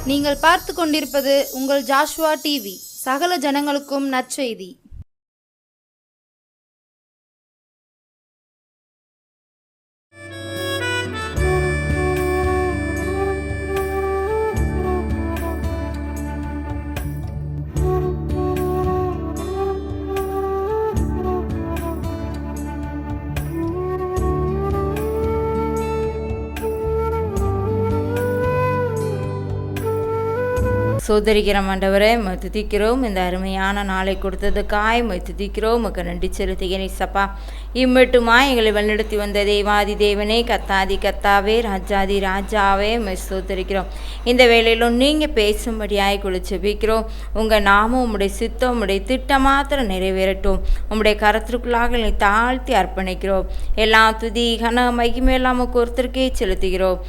நீங்கள் பார்த்து கொண்டிருப்பது உங்கள் ஜாஷுவா டிவி. சகல ஜனங்களுக்கும் நற்செய்தி. சோதரிக்கிறோம் ஆண்டவரே, துதிக்கிறோம். இந்த அருமையான நாளை கொடுத்ததுக்காய் துதிக்கிறோம். உமக்கு நன்றி செலுத்துகிறேன் இயேசப்பா. இம்மட்டுமா எங்களை வழிநடத்தி வந்த தேவாதி தேவனே, கத்தாதி கத்தாவே, ராஜாதி ராஜாவே சோதரிக்கிறோம். இந்த வேளையிலும் நீங்கள் பேசும்படியாய் கூட ஜெபிக்கிறோம். உங்கள் நாமும் உம்முடைய சித்தம் உம்முடைய திட்டம் மாத்திரம் நிறைவேறட்டும். உம்முடைய கரத்திற்குள்ளாக எங்களை தாழ்த்தி அர்ப்பணிக்கிறோம். எல்லாம் துதி கன மகிமை எல்லாம் ஒருத்தருக்கே செலுத்துகிறோம்.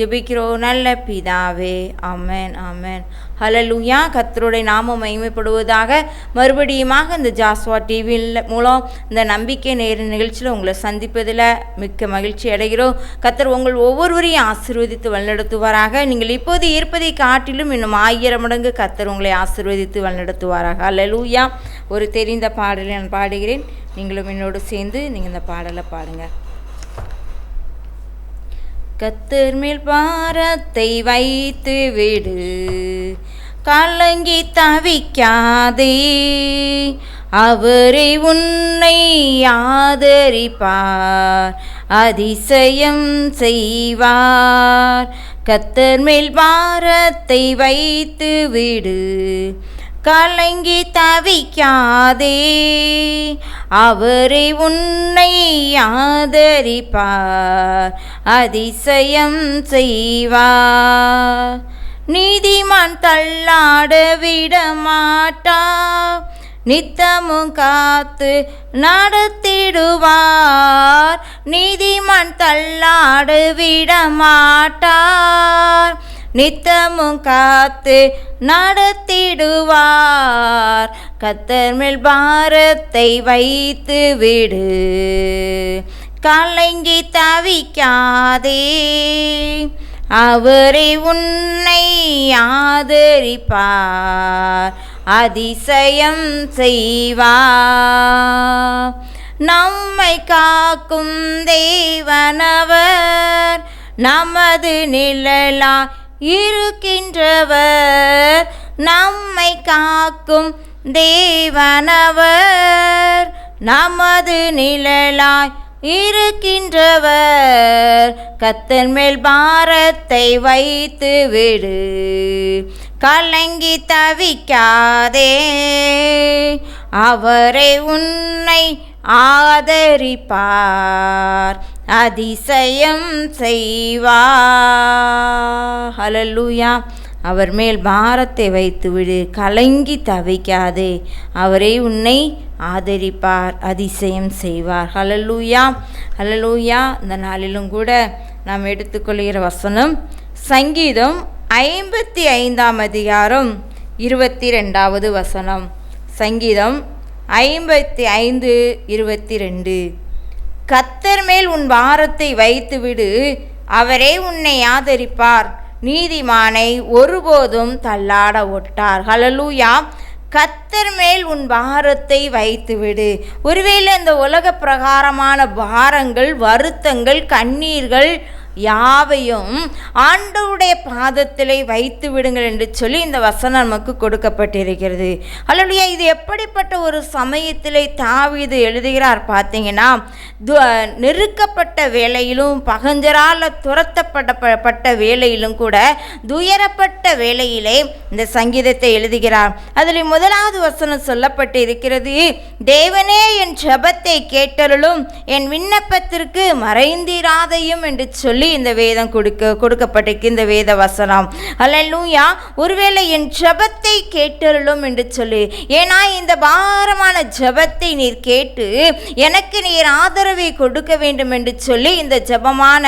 ஜெபிக்கிறோம் நல்ல பிதாவே. ஆமென் ஆமென். ஹல்லேலூயா. கர்த்தருடைய நாமம் மகிமைப்படுவதாக. மறுபடியுமாக இந்த ஜாஸ்வா டிவியில் மூலம் இந்த நம்பிக்கை நேர நிகழ்ச்சியில் உங்களை சந்திப்பதில் மிக்க மகிழ்ச்சி அடைகிறோம். கர்த்தர் உங்கள் ஒவ்வொருவரையும் ஆசீர்வதித்து வழிநடத்துவாராக. நீங்கள் இப்போது இருப்பதை காட்டிலும் இன்னும் 1000 மடங்கு கர்த்தர் உங்களை ஆசீர்வதித்து வழிநடத்துவாராக. ஹல்லேலூயா. ஒரு தெரிந்த பாடலை நான் பாடுகிறேன். நீங்களும் என்னோடு சேர்ந்து நீங்கள் இந்த பாடலை பாடுங்கள். கர்த்தர் மேல் பாரத்தை வைத்து விடு, கலங்கி தவிக்காதே. அவரே உன்னை ஆதரிப்பார், அதிசயம் செய்வார். கர்த்தர் மேல் பாரத்தை வைத்து விடு, கலங்கி தவிக்காதே. அவரே உன்னை ஆதரிப்பார், அதிசயம் செய்வார். நீதிமான் தள்ளாட விடமாட்டார், நித்தமும் காத்து நடத்திடுவார். நீதிமான் தள்ளாட விடமாட்டார், நித்தமும் காத்து நடத்திடுவார். கர்த்தர் மேல் பாரத்தை வைத்து விடு, கலங்கி தவிக்காதே. அவரே உன்னை ஆதரிப்பார், அதிசயம் செய்வார். நம்மை காக்கும் தேவனவர், நமது நிழலா இருக்கின்றவர். நம்மை காக்கும் தேவனவர், நமது நிழலாய் இருக்கின்றவர். கர்த்தர் மேல் பாரத்தை வைத்து விடு, கலங்கி தவிக்காதே. அவரே உன்னை ஆதரிப்பார், அதிசயம் செய்வார். ஹல்லேலூயா. அவர் மேல் பாரத்தை வைத்து விடு, கலங்கி தவிக்காதே. அவரே உன்னை ஆதரிப்பார், அதிசயம் செய்வார். ஹல்லேலூயா ஹல்லேலூயா. இந்த நாளிலும் கூட நாம் எடுத்துக்கொள்கிற வசனம் சங்கீதம் 55ஆம் அதிகாரம் 22வது வசனம். சங்கீதம் 55:22. கர்த்தர் மேல் உன் பாரத்தை வைத்து விடு, அவரே உன்னை ஆதரிப்பார், நீதிமானை ஒருபோதும் தள்ளாட ஒட்டார். ஹல்லேலூயா. கர்த்தர் மேல் உன் பாரத்தை வைத்து விடு. ஒருவேளை இந்த உலக பிரகாரமான பாரங்கள், வருத்தங்கள், கண்ணீர்கள் யாவையும் ஆண்டவருடைய பாதத்திலே வைத்து விடுங்கள் என்று சொல்லி இந்த வசனம் நமக்கு கொடுக்கப்பட்டிருக்கிறது. அல்லேலூயா. இது எப்படிப்பட்ட ஒரு சமயத்திலே தாவீது எழுதுகிறார் பார்த்தீங்கன்னா, நெருக்கப்பட்ட வேளையிலும், பகஞ்சரால் துரத்தப்பட்ட வேளையிலும் கூட, துயரப்பட்ட வேளையிலே இந்த சங்கீதத்தை எழுதுகிறார். அதில் 1வது வசனம் சொல்லப்பட்டு இருக்கிறது, தேவனே என் ஜெபத்தை கேட்டருளும், என் விண்ணப்பத்திற்கு மறைந்திராதையும் என்று சொல்லி இந்த வேதம் கொடுக்கப்பட்டிருக்கு. இந்த வேத வசனம். அல்லேலூயா. ஒருவேளை என் ஜெபத்தை கேட்டருளும் என்று சொல்லி, ஏன்னா இந்த பாரமான ஜெபத்தை நீர் கேட்டு எனக்கு நீர் ஆதரவை கொடுக்க வேண்டும் என்று சொல்லி இந்த ஜெபமான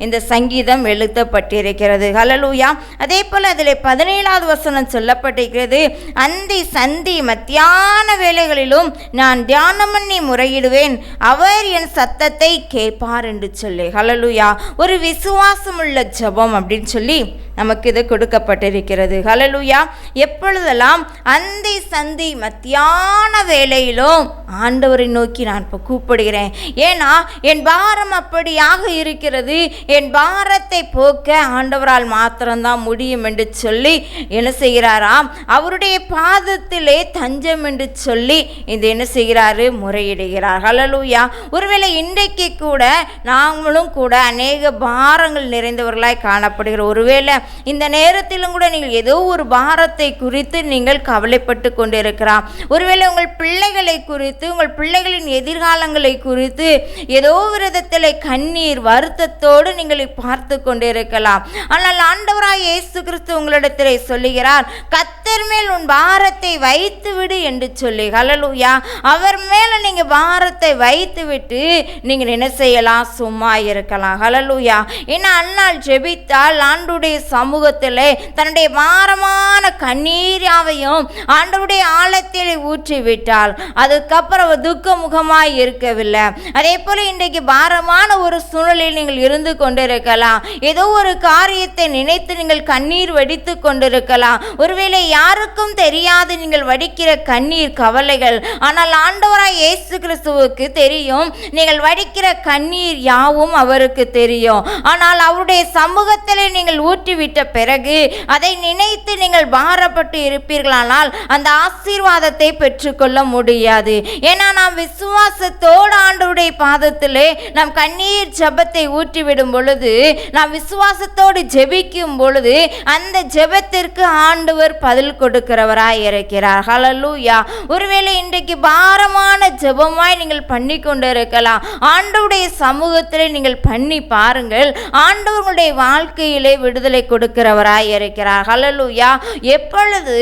இந்த சங்கீதம் எழுதப்பட்டிருக்கிறது. அல்லேலூயா. அதே போல அதில் 17வது வசனம் சொல்லப்பட்டிருக்கிறது, அந்தி சந்தி மத்தியான வேளைகளிலும் நான் தியானம் பண்ணி முறையிடுவேன், அவர் என் சத்தத்தை கேட்பார் என்று சொல்லி. அல்லேலூயா. ஒரு விசுவாசமுள்ள ஜெபம் அப்படின்னு சொல்லி நமக்கு இது கொடுக்கப்பட்டிருக்கிறது. ஹல்லேலூயா. எப்பொழுதெல்லாம் அந்தி சந்தி மத்தியான வேளையிலும் ஆண்டவரை நோக்கி நான் இப்போ கூப்பிடுகிறேன். ஏன்னா என் பாரம் அப்படியாக இருக்கிறது, என் பாரத்தை போக்க ஆண்டவரால் மாத்திரம்தான் முடியும் என்று சொல்லி என்ன செய்கிறாராம், அவருடைய பாதத்திலே தஞ்சம் என்று சொல்லி இது என்ன செய்கிறாரு, முறையிடுகிறார். ஹல்லேலூயா. ஒருவேளை இன்றைக்கு கூட நாங்களும் கூட அநேக பாரங்கள் நிறைந்தவர்களாய் காணப்படுகிறோம். ஒருவேளை இந்த நேரத்திலும் கூட நீங்கள் ஏதோ ஒரு பாரத்தை குறித்து நீங்கள் கவலைப்பட்டு கொண்டிருக்கலாம். ஒருவேளை உங்கள் பிள்ளைகளை குறித்து, உங்கள் பிள்ளைகளின் எதிர்காலங்களை குறித்து ஏதோ விதத்தில் கண்ணீர் வருத்தத்தோடு நீங்கள் பார்த்து கொண்டிருக்கலாம். ஆனால் ஆண்டவராய் இயேசு கிறிஸ்து உங்களிடத்தில் சொல்லுகிறார், கர்த்தர் மேல் உன் பாரத்தை வைத்து விடு என்று சொல்லி. ஹல்லேலூயா. அவர் மேல நீங்க பாரத்தை வைத்து விட்டு நீங்கள் என்ன செய்யலாம், சும்மா இருக்கலாம். ஹல்லேலூயா. ஏன்னா அன்னாள் ஜெபித்தால் ஆண்டவருடைய சமூகத்திலே தன்னுடைய பாரமான கண்ணீராவையும் ஆண்டவருடைய ஆழத்தில் ஊற்றி விட்டால் அதுக்கப்புறம் துக்க முகமாய் இருக்கவில்லை. அதே போல இன்றைக்கு பாரமான ஒரு சூழ்நிலையில் நீங்கள் இருந்து கொண்டிருக்கலாம். ஏதோ ஒரு காரியத்தை நினைத்து நீங்கள் கண்ணீர் வடித்து கொண்டிருக்கலாம். ஒருவேளை யாருக்கும் தெரியாது நீங்கள் வடிக்கிற கண்ணீர் கவலைகள். ஆனால் ஆண்டவராய் இயேசு கிறிஸ்துவுக்கு தெரியும் நீங்கள் வடிக்கிற கண்ணீர் யாவும் அவருக்கு தெரியும். ஆனால் அவருடைய சமூகத்தில் நீங்கள் ஊற்றிவிட்ட பிறகு அதை நினைத்து நீங்கள் பாரப்பட்டு இருப்பீர்களானால் அந்த ஆசீர்வாதத்தை பெற்றுக்கொள்ள முடியாது. ஏன்னா நாம் விசுவாசத்தோடு ஆண்டவருடைய பாதத்திலே நாம் கண்ணீர் ஜெபத்தை ஊற்றிவிடும் பொழுது, நாம் விசுவாசத்தோடு ஜெபிக்கும் பொழுது அந்த ஜெபத்திற்கு ஆண்டவர் பதில் கொடுக்கிறவராய் இருக்கிறார். ஹல்லேலூயா. ஒருவேளை இன்றைக்கு பாரமான ஜெபமாய் நீங்கள் பண்ணி கொண்டு இருக்கலாம். ஆண்டவருடைய சமூகத்திலே நீங்கள் பண்ணி பாருங்கள், ஆண்டவருடைய வாழ்க்கையிலே விடுதலை கொடுக்கிறவராய் இருக்கிறார். ஹல்லேலூயா. எப்பொழுது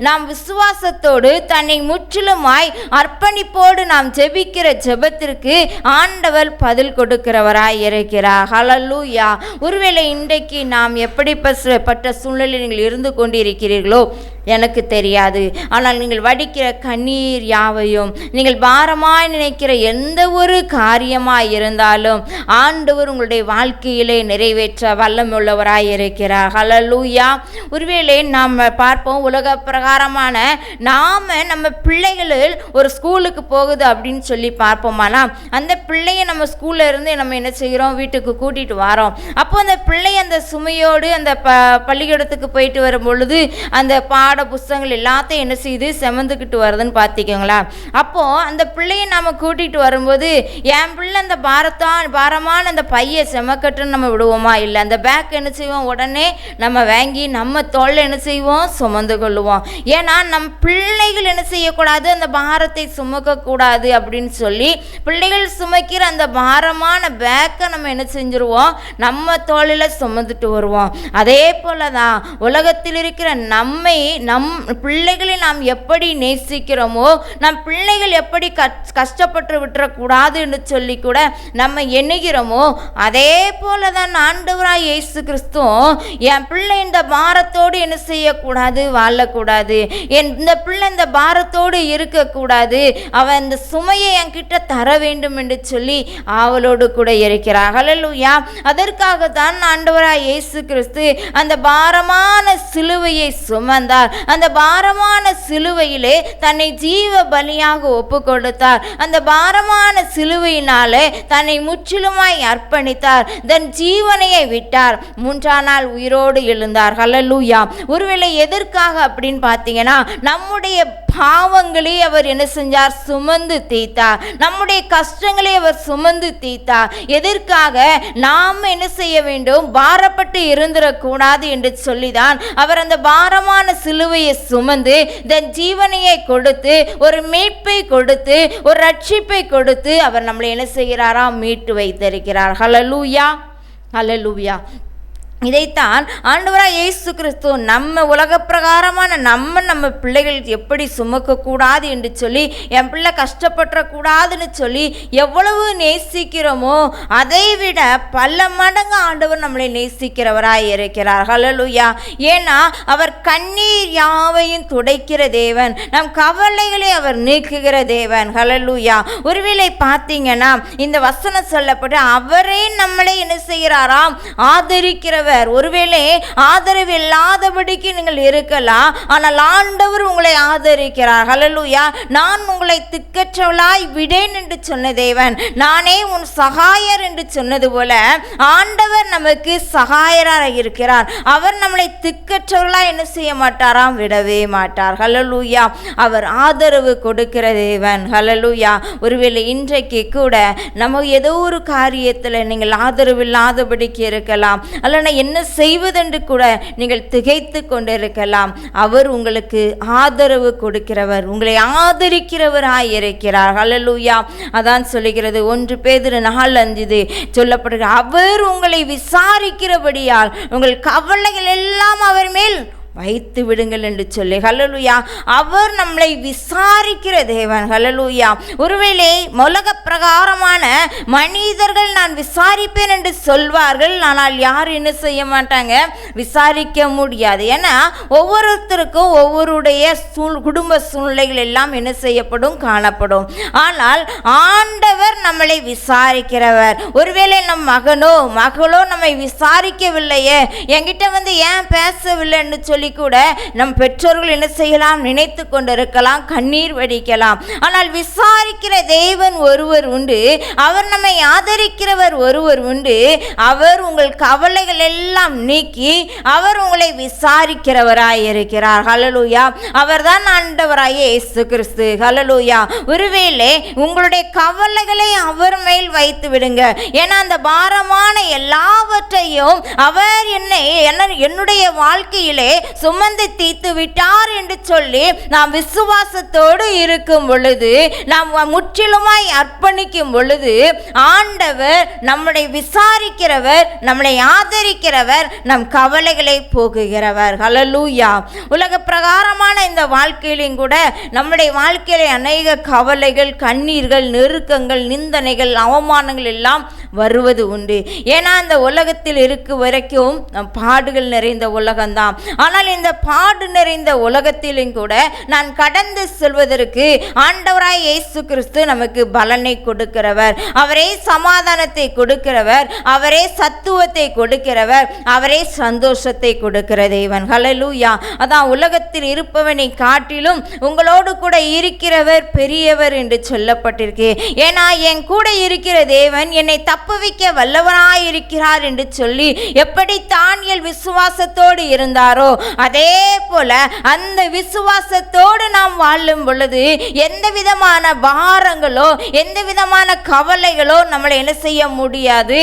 நாம் விசுவாசத்தோடு தன்னை முற்றிலுமாய் அர்ப்பணிப்போடு நாம் ஜெபிக்கிற ஜெபத்திற்கு ஆண்டவர் பதில் கொடுக்கிறவராய் இருக்கிறார். ஹல்லேலூயா. ஒருவேளை இன்றைக்கு நாம் எப்படிப்பட்ட சூழ்நிலையில் நீங்கள் இருந்து கொண்டிருக்கிறீர்களோ எனக்கு தெரியாது. ஆனால் நீங்கள் வடிக்கிற கண்ணீர் யாவையும், நீங்கள் பாரமாய் நினைக்கிற எந்த ஒரு காரியமாய் இருந்தாலும் ஆண்டவர் உங்களுடைய வாழ்க்கையிலே நிறைவேற்ற வல்லமுள்ளவராய் இருக்கிறார். ஹல்லேலூயா. ஒருவேளை நாம் பார்ப்போம், உலக பிரகாரமான நாம் நம்ம பிள்ளைகளில் ஒரு ஸ்கூலுக்கு போகுது அப்படின்னு சொல்லி பார்ப்போமானா அந்த பிள்ளையை நம்ம ஸ்கூல்ல இருந்து நம்ம என்ன செய்கிறோம், வீட்டுக்கு கூட்டிட்டு வரோம். அப்போ அந்த பிள்ளை அந்த சுமையோடு அந்த பள்ளிக்கூடத்துக்கு போயிட்டு வரும் பொழுது அந்த பாட புஸ்தகங்கள் எல்லாத்தையும் என்ன செய்து செமந்துக்கிட்டு வருதுன்னு பார்த்திக்கோங்களா. அப்போது அந்த பிள்ளையை நம்ம கூட்டிகிட்டு வரும்போது என் பிள்ளை அந்த பாரமான அந்த பையை செமக்கட்டுன்னு நம்ம விடுவோமா? இல்லை, அந்த பேக் என்ன செய்வோம், உடனே நம்ம வாங்கி நம்ம தோளில் என்ன செய்வோம், சுமந்து கொள்ளுவோம். ஏன்னா நம் பிள்ளைகள் என்ன செய்யக்கூடாது, அந்த பாரத்தை சுமக்கக்கூடாது அப்படின்னு சொல்லி பிள்ளைகள் சுமக்கிற அந்த பாரமான பேக்கை நம்ம என்ன செஞ்சுருவோம், நம்ம தோளில் சுமந்துட்டு வருவோம். அதே போல தான் உலகத்தில் இருக்கிற நம்மை நம் பிள்ளைகளை நாம் எப்படி நேசிக்கிறோமோ, நம் பிள்ளைகள் எப்படி கஷ்டப்பட்டு விட்டுறக்கூடாதுன்னு சொல்லி கூட நம்ம எண்ணுகிறோமோ, அதே போல தான் ஆண்டவராய் இயேசு கிறிஸ்துவும் என் பிள்ளை இந்த பாரத்தோடு என்ன செய்யக்கூடாது, வாழக்கூடாது, இந்த பிள்ளை இந்த பாரத்தோடு இருக்கக்கூடாது, அவன் இந்த சுமையை என்கிட்ட தர வேண்டும் என்று சொல்லி அவளோடு கூட இருக்கிறார். ஹல்லேலூயா. அதற்காக தான் ஆண்டவராய் இயேசு கிறிஸ்து அந்த பாரமான சிலுவையை சுமந்தார். அந்த பாரமான சிலுவையிலே தன்னை ஜீவ பலியாக ஒப்பு கொடுத்தார். அந்த பாரமான சிலுவையினாலே தன்னை முற்றிலுமாய் அர்ப்பணித்தார். தன் ஜீவனையை விட்டார். 3ஆம் நாள் உயிரோடு எழுந்தார். ஹல்லேலூயா. ஒருவேளை எதற்காக அப்படின்னு பார்த்தீங்கன்னா, நம்முடைய பாவங்களை அவர் என்ன செஞ்சார், சுமந்து தீர்த்தார். நம்முடைய கஷ்டங்களை அவர் சுமந்து தீர்த்தார். எதற்காக? நாம் என்ன செய்ய வேண்டும், பாரப்பட்டு இருந்திடக்கூடாது என்று சொல்லிதான் அவர் அந்த பாரமான சிலுவையை சுமந்து தன் ஜீவனையை கொடுத்து, ஒரு மீட்பை கொடுத்து, ஒரு ரட்சிப்பை கொடுத்து அவர் நம்மளை என்ன செய்கிறாராம், மீட்டு வைத்திருக்கிறார். ஹல்லேலூயா. ஹல்லேலூயா. இதைத்தான் ஆண்டவராய் இயேசு கிறிஸ்து நம்ம உலக பிரகாரமான நம்ம பிள்ளைகள் எப்படி சுமக்கக்கூடாது என்று சொல்லி, என் பிள்ளை கஷ்டப்படக்கூடாதுன்னு சொல்லி எவ்வளவு நேசிக்கிறோமோ அதை விட பல மடங்கு ஆண்டவர் நம்மளை நேசிக்கிறவராய் இருக்கிறார். ஹல்லேலூயா. ஏன்னா அவர் கண்ணீர் யாவையும் துடைக்கிற தேவன், நம் கவலைகளை அவர் நீக்குகிற தேவன். ஹல்லேலூயா. ஒருவேளை பார்த்தீங்கன்னா இந்த வசனம் சொல்லப்பட்டு அவரே நம்மளை என்ன செய்கிறாராம், ஆதரிக்கிறவர். ஆதரிக்கிறவர். ஒருவேளை ஆதரவு இல்லாதபடிக்கு நீங்கள் இருக்கலாம், ஆனால் ஆண்டவர் உங்களை ஆதரிக்கிறார். ஹல்லேலூயா. நான் உங்களை திக்கற்றவளாய் விடேன் என்று சொன்ன தேவன், நானே உன் சகாயர் என்று சொன்னது போல ஆண்டவர் நமக்கு சகாயராக இருக்கிறார். அவர் நம்மளை திக்கற்றவர்களாய் என்ன செய்ய மாட்டாராம், விடவே மாட்டார். ஹல்லேலூயா. அவர் ஆதரவு கொடுக்கிற தேவன். ஹல்லேலூயா. ஒருவேளை இன்றைக்கு கூட நம்ம ஏதோ ஒரு காரியத்தில் நீங்கள் ஆதரவு இல்லாதபடிக்கு இருக்கலாம், அல்லனா என்ன செய்வதென்று கூட நீங்கள் திகைத்து கொண்டிருக்கலாம். அவர் உங்களுக்கு ஆதரவு கொடுக்கிறவர், உங்களை ஆதரிக்கிறவராய் இருக்கிறார். ஹல்லேலூயா. அதான் சொல்லுகிறது 1 பேதுரு 4:5 சொல்லப்படுகிற, அவர் உங்களை விசாரிக்கிறபடியால் உங்கள் கவலைகள் எல்லாம் அவர் மேல் வைத்து விடுங்கள் என்று சொல்லி. ஹல்லேலூயா. அவர் நம்மளை விசாரிக்கிற தேவன். ஹல்லேலூயா. ஒருவேளை உலக பிரகாரமான மனிதர்கள் நான் விசாரிப்பேன் என்று சொல்வார்கள், ஆனால் யாரும் என்ன செய்ய மாட்டாங்க, விசாரிக்க முடியாது. ஏன்னா ஒவ்வொருத்தருக்கும் ஒவ்வொருடைய குடும்ப சூழ்நிலைகள் எல்லாம் என்ன செய்யப்படும், காணப்படும். ஆனால் ஆண்டவர் நம்மளை விசாரிக்கிறவர். ஒருவேளை நம் மகனோ மகளோ நம்மை விசாரிக்கவில்லையே, என்கிட்ட வந்து ஏன் பேசவில்லை என்று சொல்லி கூட நம் பெற்றோர்கள் என்ன செய்யலாம், நினைத்து கொண்டிருக்கலாம், கண்ணீர் வடிக்கலாம். ஆனால் விசாரிக்கிற தேவன் ஒருவர் உண்டு, அவர் நம்மை ஆதரிக்கிறவர் ஒருவர் உண்டு. அவர் உங்கள் கவலைகள் எல்லாம் நீக்கி அவர் உங்களை விசாரிக்கிறவராய் இருக்கிறார். ஹல்லேலூயா. அவர்தான் ஆண்டவராகிய இயேசு கிறிஸ்து. ஹல்லேலூயா. ஒருவேளை உங்களுடைய கவலைகளை அவர் மேல் வைத்து விடுங்க. ஏன்னா அந்த பாரமான எல்லாவற்றையும் அவர் என்னுடைய வாழ்க்கையிலே சுமந்து தீர்த்து விட்டார் என்று சொல்லி நாம் விசுவாசத்தோடு இருக்கும் பொழுது, நாம் முற்றிலுமாய் அர்ப்பணிக்கும் பொழுது, ஆண்டவர் நம்மை விசாரிக்கிறவர், நம்மை ஆதரிக்கிறவர், நம் கவலைகளை போக்குகிறவர். ஹல்லேலூயா. உலக பிரகாரமான இந்த வாழ்க்கையிலும் கூட நம்முடைய வாழ்க்கையில அநேக கவலைகள், கண்ணீர்கள், நெருக்கங்கள், நிந்தனைகள், அவமானங்கள் எல்லாம் வருவது உண்டு. ஏன்னா இந்த உலகத்தில் இருக்கும் வரைக்கும் பாடுகள் நிறைந்த உலகம்தான். ஆனால் இந்த பாடு நிறைந்த உலகத்திலும் கூட நான் கடந்து செல்வதற்கு ஆண்டவராய் இயேசு கிறிஸ்து நமக்கு பலனை கொடுக்கிறவர். அவரே சமாதானத்தை கொடுக்கிறவர், அவரே சத்துவத்தை கொடுக்கிறவர், அவரே சந்தோஷத்தை கொடுக்கிற தேவன். ஹல்லேலூயா. அதான் உலகத்தில் இருப்பவனை காட்டிலும் உங்களோடு கூட இருக்கிறவர் பெரியவர் என்று சொல்லப்பட்டிருக்கு. ஏன்னா என் கூட இருக்கிற தேவன் என்னை தப்பு வைக்க வல்லவனாய் இருக்கிறார் என்று சொல்லி எப்படி தானியேல் விசுவாசத்தோடு இருந்தாரோ, அதே போல அந்த விசுவாசத்தோடு நாம் வாழும் பொழுது எந்த விதமான பாரங்களோ எந்த விதமான கவலைகளோ நம்மளை என்ன செய்ய முடியாது,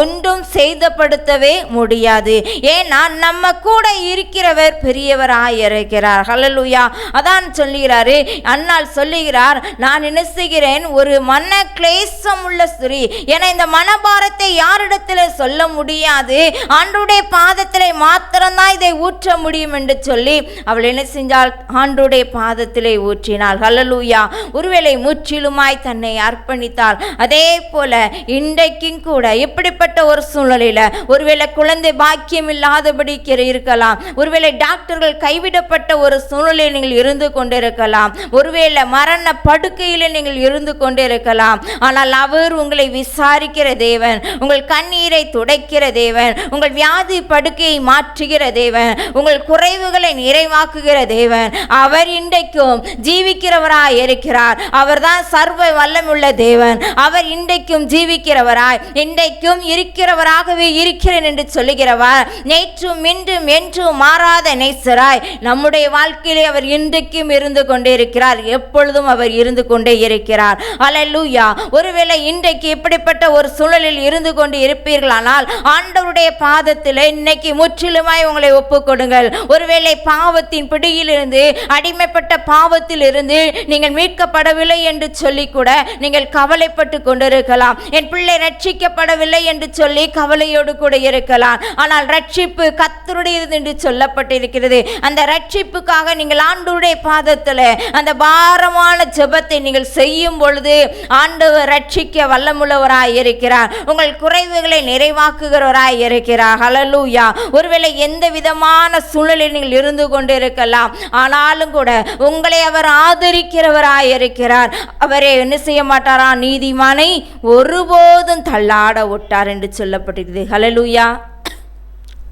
ஒன்றும் செய்தப்படுத்தவே முடியாது. ஏன்னா நம்ம கூட இருக்கிறவர் பெரியவராய் இருக்கிறார். ஹல்லேலூயா. அதான் சொல்லுகிறாரு, அண்ணால் சொல்லுகிறார், நான் என்ன செய்கிறேன், ஒரு மன கிளேசம் உள்ள ஸ்திரீ. ஏன்னா இந்த மனபாரத்தை யாரிடத்தில் சொல்ல முடியாது, ஆண்டவருடைய பாதத்திலே மாத்திரம்தான் இதை ஊற்ற முடியும் என்று சொல்லி அவள் என்ன செஞ்சால், ஆண்டவருடைய பாதத்திலே ஊற்றினாள். ஹல்லேலூயா. ஒருவேளை முற்றிலுமாய் தன்னை அர்ப்பணித்தாள். அதே போல இன்றைக்கும் கூட இப்படிப்பட்ட ஒரு சூழ்நிலையில ஒருவேளை குழந்தை பாக்கியம் இல்லாதபடி இருக்கலாம், ஒருவேளை டாக்டர்கள் கைவிடப்பட்ட ஒரு சூழ்நிலையில் நீங்கள் இருந்து கொண்டிருக்கலாம், ஒருவேளை மரண படுக்கையில் நீங்கள் இருந்து கொண்டிருக்கலாம். ஆனால் அவர் உங்களை விசாரிக்கிற தேவன், உங்கள் கண்ணீரை துடைக்கிற தேவன், உங்கள் வியாதி படுக்கையை மாற்றுகிற தேவன், உங்கள் குறைவுகளை நிறைவாக்குகிற தேவன். அவர் இன்றைக்கும் ஜீவிக்கிறவராய் இருக்கிறார். அவர்தான் சர்வ வல்லமுள்ள தேவன். அவர் இன்றைக்கும் ஜீவிக்கிறவராய், இன்றைக்கும் இருக்கிறவராகவே இருக்கிறேன் என்று சொல்லுகிறவர். நேற்றும் இன்றும் என்றும் மாறாத நேசராய் நம்முடைய வாழ்க்கையிலே அவர் இன்றைக்கும் இருந்து கொண்டே இருக்கிறார். எப்பொழுதும் அவர் இருந்து கொண்டே இருக்கிறார். அல்லேலூயா. ஒருவேளை இன்றைக்கு இப்படிப்பட்ட ஒரு சூழலில் இருந்து கொண்டு இருப்பீர்களானால் ஆண்டவருடைய பாதத்தில் இன்னைக்கு முற்றிலுமாய் உங்களை ஒப்புக்கொடுங்கள். ஒருவேளை பாவத்தின் பிடியிலிருந்து, அடிமைப்பட்ட பாவத்தில் இருந்து நீங்கள் மீட்கப்படவில்லை என்று சொல்லி கூட நீங்கள் கவலைப்பட்டு கொண்டிருக்கலாம். என் பிள்ளை ரட்சிக்கப்படவில்லை என்று சொல்லி கவலையோடு கூட இருக்கலாம். ஆனால் ரட்சிப்பு கர்த்தருடையது என்று சொல்லப்பட்டிருக்கிறது. அந்த ரட்சிப்புக்காக நீங்கள் ஆண்டவருடைய பாதத்தில் அந்த பாரமான ஜெபத்தை நீங்கள் செய்யும் பொழுது ஆண்டவர் ரட்சிக்க வல்லமுள்ளவராய் இருக்கிறார். உங்கள் குறைவுகளை நிறைவாக்குகிறவராய் இருக்கிறார். ஹல்லேலூயா. ஒருவேளை எந்த விதமான சூழலில் நீங்கள் இருந்து கொண்டிருக்கலாம், ஆனாலும் கூட உங்களை அவர் ஆதரிக்கிறவராய் இருக்கிறார். அவரே என்ன செய்ய மாட்டாரா, நீதிமானை ஒருபோதும் தள்ளாட விட்டார் என்று சொல்லப்பட்டிருக்கிறது. ஹல்லேலூயா.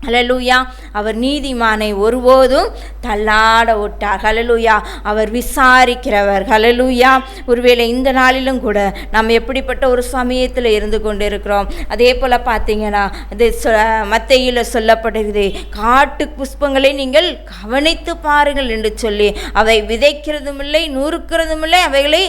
ஹல்லேலூயா. அவர் நீதிமானை ஒருபோதும் தள்ளாட விட்டார். ஹல்லேலூயா. அவர் விசாரிக்கிறவர். ஹல்லேலூயா. ஒருவேளை இந்த நாளிலும் கூட நாம் எப்படிப்பட்ட ஒரு சமயத்தில் இருந்து கொண்டு இருக்கிறோம். அதே போல் பார்த்தீங்கன்னா அது மத்தேயுல சொல்லப்படுகிறது, காட்டு புஷ்பங்களை நீங்கள் கவனித்து பாருங்கள் என்று சொல்லி, அவை விதைக்கிறதும் இல்லை, நூறுக்கிறதும் இல்லை, அவைகளை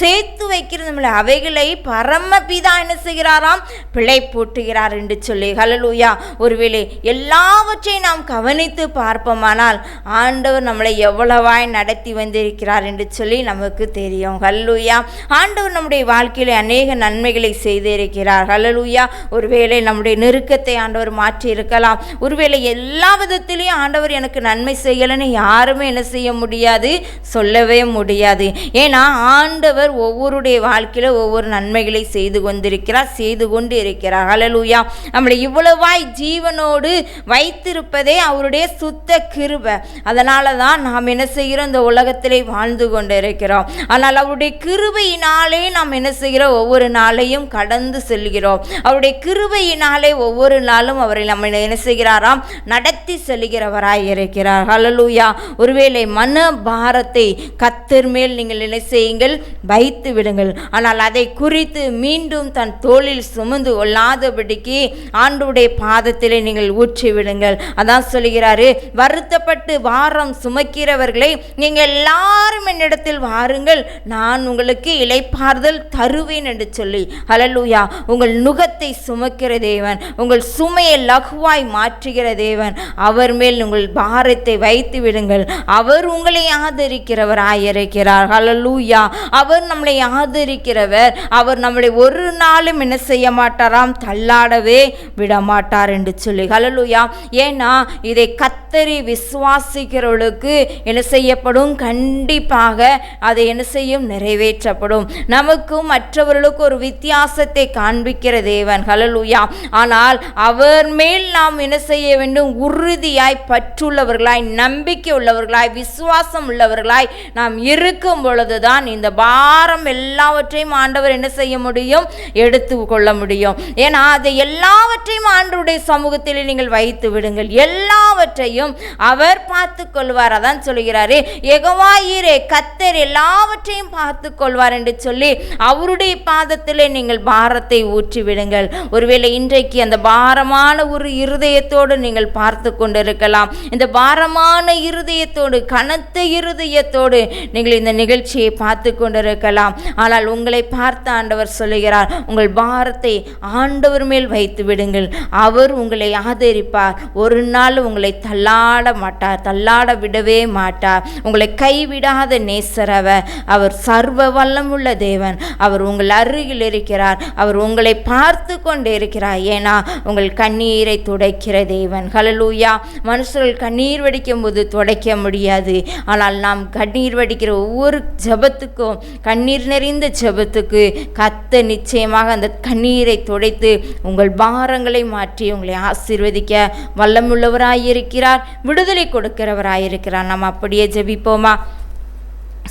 சேர்த்து வைக்கிறதும் இல்லை, அவைகளை பரமபிதா என்ன செய்கிறாராம், பிழை போட்டுகிறார் என்று சொல்லி. ஹல்லேலூயா. ஒருவேளை எல்லாவற்றையும் நாம் கவனித்து பார்ப்போமானால் ஆண்டவர் நம்மளை எவ்வளவாய் நடத்தி வந்திருக்கிறார் என்று சொல்லி நமக்கு தெரியும். ஹல்லேலூயா. ஆண்டவர் நம்முடைய வாழ்க்கையில அநேக நன்மைகளை செய்திருக்கிறார். ஹல்லேலூயா. ஒருவேளை நம்முடைய நெருக்கத்தை ஆண்டவர் மாற்றி இருக்கலாம். ஒருவேளை எல்லா விதத்திலையும் ஆண்டவர் எனக்கு நன்மை செய்யலைன்னு யாருமே என்ன செய்ய முடியாது, சொல்லவே முடியாது. ஏன்னா ஆண்டவர் ஒவ்வொருடைய வாழ்க்கையில ஒவ்வொரு நன்மைகளை செய்து கொண்டிருக்கிறார், செய்து கொண்டு இருக்கிறார். ஹல்லேலூயா. நம்மளை இவ்வளவாய் ஜீவனோடு வைத்திருப்பதே அவருடைய சுத்த கிருபை. அதனால தான் நாம் என்ன செய்கிறோம், இந்த உலகத்திலே வாழ்ந்து கொண்டு இருக்கிறோம். ஆனால் அவருடைய கிருபையினாலே நாம் என்ன செய்கிறோம், ஒவ்வொரு நாளையும் கடந்து செல்கிறோம். அவருடைய கிருபையினாலே ஒவ்வொரு நாளும் அவரை நம்ம என்ன செய்கிறாராம், நடத்தி செல்கிறவராய் இருக்கிறார். ஹல்லேலூயா. ஒருவேளை மன பாரத்தை கர்த்தர் மேல் நீங்கள் என்ன செய்யுங்கள், வைத்து விடுங்கள். ஆனால் அதை குறித்து மீண்டும் தன் தோளில் சுமந்து கொள்ளாதபடிக்கு ஆண்டவருடைய பாதத்திலே நீங்கள் ஊற்றி விடுங்கள். அதான் சொல்லுகிறாரு, வருத்தப்பட்டு பாரம் சுமக்கிறவர்களை நீங்கள் எல்லாரும் என்னிடத்தில் வாருங்கள், நான் உங்களுக்கு இளைப்பாறுதல் தருவேன் என்று சொல்லி. ஹல்லேலூயா. உங்கள் நுகத்தை சுமக்கிற தேவன், உங்கள் சுமையை லகுவாய் மாற்றுகிற தேவன், அவர் மேல் உங்கள் பாரத்தை வைத்து விடுங்கள். அவர் உங்களை ஆதரிக்கிறவராயிருக்கிறார். ஹல்லேலூயா. அவர் நம்மளை ஆதரிக்கிறவர். அவர் நம்மளை ஒரு நாளும் என்ன செய்ய மாட்டாராம், தள்ளாடவே விட மாட்டார் என்று சொல்லி. ஹல்லேலூயா. ஏன்னா இதை கர்த்தரை விசுவாசிக்கிறவர்களுக்கு என்ன செய்யப்படும், கண்டிப்பாக அதை என்ன செய்யும், நிறைவேற்றப்படும். நமக்கும் மற்றவர்களுக்கு ஒரு வித்தியாசத்தை காண்பிக்கிற தேவன். ஹல்லேலூயா. ஆனால் அவர் மேல் நாம் என்ன செய்ய வேண்டும், உறுதியாய் பற்றுள்ளவர்களாய், நம்பிக்கை உள்ளவர்களாய், விசுவாசம் உள்ளவர்களாய் நாம் இருக்கும் பொழுதுதான் இந்த பாரம் எல்லாவற்றையும் ஆண்டவர் என்ன செய்ய முடியும், எடுத்து கொள்ள முடியும். ஏன்னா அதை எல்லாவற்றையும் ஆண்டவருடைய சமூகத்தில் நீங்கள் வைத்து விடுங்கள், எல்லாவற்றையும் அவர் பார்த்து கொள்வார். அதான் சொல்கிறாரு, யெகோவா ஈரே, கர்த்தர் எல்லாவற்றையும் பார்த்து கொள்வார் என்று சொல்லி அவருடைய பாதத்திலே நீங்கள் பாரத்தை ஊற்றி விடுங்கள். ஒருவேளை இன்றைக்கு அந்த பாரமான ஒரு இருதயத்தோடு நீங்கள் பார்த்து கொண்டிருக்கலாம். இந்த பாரமான இருதயத்தோடு, கனத்த இருதயத்தோடு நீங்கள் இந்த நிகழ்ச்சியை பார்த்து கொண்டிருக்கலாம். ஆனால் உங்களை பார்த்து ஆண்டவர் சொல்லுகிறார், உங்கள் பாரத்தை ஆண்டவர் மேல் வைத்து விடுங்கள், அவர் உங்களை ஆதரிப்பார். ஒரு நாள் உங்களை தள்ளாட மாட்டார், தள்ளாட விடவே மாட்டார். உங்களை கைவிடாத நேசரவர். அவர் சர்வ வல்லமுள்ள தேவன். அவர் உங்கள் அருகில் இருக்கிறார். அவர் உங்களை பார்த்து கொண்டு இருக்கிறார். ஏன்னா உங்கள் கண்ணீரை துடைக்கிற தேவன். ஹல்லேலூயா. மனுஷர்கள் கண்ணீர் வடிக்கும் போது துடைக்க முடியாது. ஆனால் நாம் கண்ணீர் வடிக்கிற ஒவ்வொரு ஜெபத்துக்கும், கண்ணீர் நிறைந்த ஜெபத்துக்கு கர்த்தர் நிச்சயமாக அந்த கண்ணீரை துடைத்து உங்கள் பாரங்களை மாற்றி உங்களை ஆசீர்வதிக்க வல்லமுள்ளவராயிருக்கிறார், விடுதலை கொடுக்கிறவராயிருக்கிறார். நாம் அப்படியே ஜெபிப்போமா?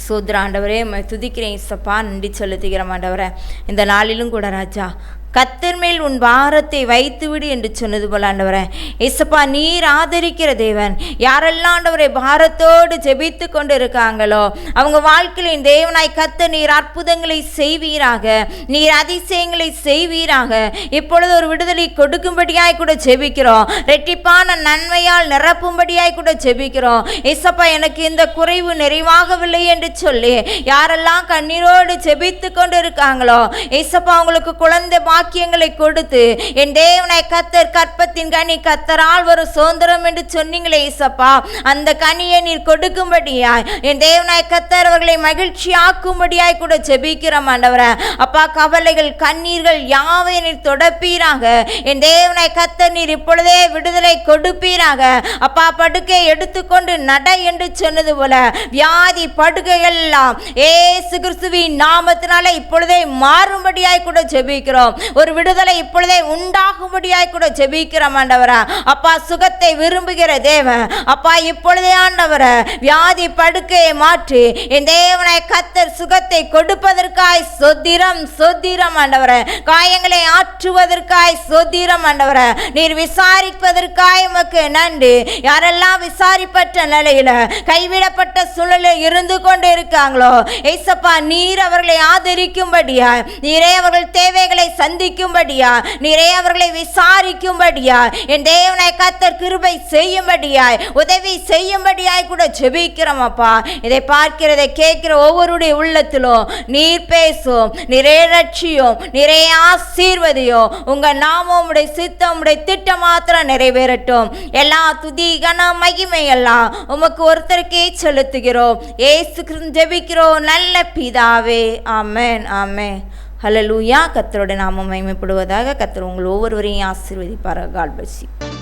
சோத்ரா ஆண்டவரே, துதிக்கிறேன் இயேசப்பா, நன்றி செலுத்துகிறோம் ஆண்டவரே. இந்த நாளிலும் கூட ராஜா, கர்த்தர் மேல் உன் பாரத்தை வைத்துவிடு என்று சொன்னது போல ஆண்டவரே, இயேசப்பா நீர் ஆதரிக்கிற தேவன். யாரெல்லாம் ஆண்டவரே பாரத்தோடு ஜெபித்து கொண்டு இருக்காங்களோ அவங்க வாழ்க்கையின் தேவனாய் கர்த்தர் நீர் அற்புதங்களை செய்வீராக, நீர் அதிசயங்களை செய்வீராக. இப்பொழுது ஒரு விடுதலை கொடுக்கும்படியாய் கூட ஜெபிக்கிறோம். ரெட்டிப்பான நன்மையால் நிரப்பும்படியாய் கூட ஜெபிக்கிறோம். இயேசப்பா எனக்கு இந்த குறைவு நிறைவாகவில்லை என்று சொல்லி யாரெல்லாம் கண்ணீரோடு ஜெபித்து கொண்டு இருக்காங்களோ இயேசப்பா உங்களுக்கு குழந்தை பாக்கியங்களை கொடுத்து, என் தேவனாய் கர்த்தர் கற்பத்தின் கனி கர்த்தரால் ஒரு சுதந்திரம் என்று சொன்னீங்களே இயேசப்பா, அந்த கனியை நீர் கொடுக்கும்படியாய் என் தேவனாய் கர்த்தர் அவர்களை மகிழ்ச்சி ஆக்கும்படியாய் கூட ஜெபிக்கிறோம் ஆண்டவரே. அப்பா கவலைகள் கண்ணீர்கள் யாவை நீர் தொடப்பீராக. என் தேவனாய் கர்த்தர் நீர் இப்பொழுதே விடுதலை கொடுப்பீராக. அப்பா படுக்கை எடுத்துக்கொண்டு நட என்று சொன்னது போல வியாதி படுக்கைகள் எல்லாம் இயேசு கிறிஸ்துவின் நாமத்தினாலே இப்பொழுதே மாறும்படியாய் கூட ஜெபிக்கிறோம். ஒரு விடுதலை இப்பொழுதே உண்டாகும்படியாய் கூட ஜெபிக்கிறோம் ஆண்டவரே. அப்பா, சுகத்தை விரும்புகிற தேவன் அப்பா, இப்பொழுதே ஆண்டவரே வியாதி படுக்கையை மாற்றி என் தேவனை கர்த்தர் சுகத்தை கொடுப்பதற்காய் சொத்திரம் சொத்திரம் ஆண்டவரே. காயங்களை ஆற்றுவதற்காய் சொத்திரம் ஆண்டவரே. நீர் விசாரிப்பதற்காய் உமக்கு நன்றி. யாரெல்லாம் விசாரிப்பற்ற நிலையில கைவிடப்பட்ட சூழலில் இருந்து கொண்டு இருக்காங்களோ ஏசப்பா, நீர் அவர்களை ஆதரிக்கும்படியா, நீரே அவர்கள் தேவைகளை சந்திக்கும்படியா, நீரே அவர்களை விசாரிக்கும்படியா என் தேவனை கர்த்தர் கிருபை செய்யும்படியாய் உதவி செய்யும்படியாய் கூட ஜெபிக்கிறோம் அப்பா. இதை பார்க்கிறதை கேட்கிற ஒவ்வொருடைய உள்ளத்திலும் நீர் பேசும், நிறைய ரட்சியும், நிறைய ஆசீர்வதியும். உங்க நாமம் உடைய சித்தம் உடைய திட்டம் மாத்திரம் நிறைவேறட்டும். எல்லா துதி கன மகிமை எல்லாம் உமக்கு ஒருத்தருக்கே செலுத்துகிறோம். இயேசு கிறிஸ்து ஜெபிக்கிறோம் நல்ல பிதாவே. ஆமென் ஆமென். ஹல்லேலூயா. கர்த்தருடைய நாமம் மகிமைப்படுவதாக. கர்த்தர் உங்கள் ஒவ்வொருவரையும் ஆசீர்வதிப்பார். God bless you.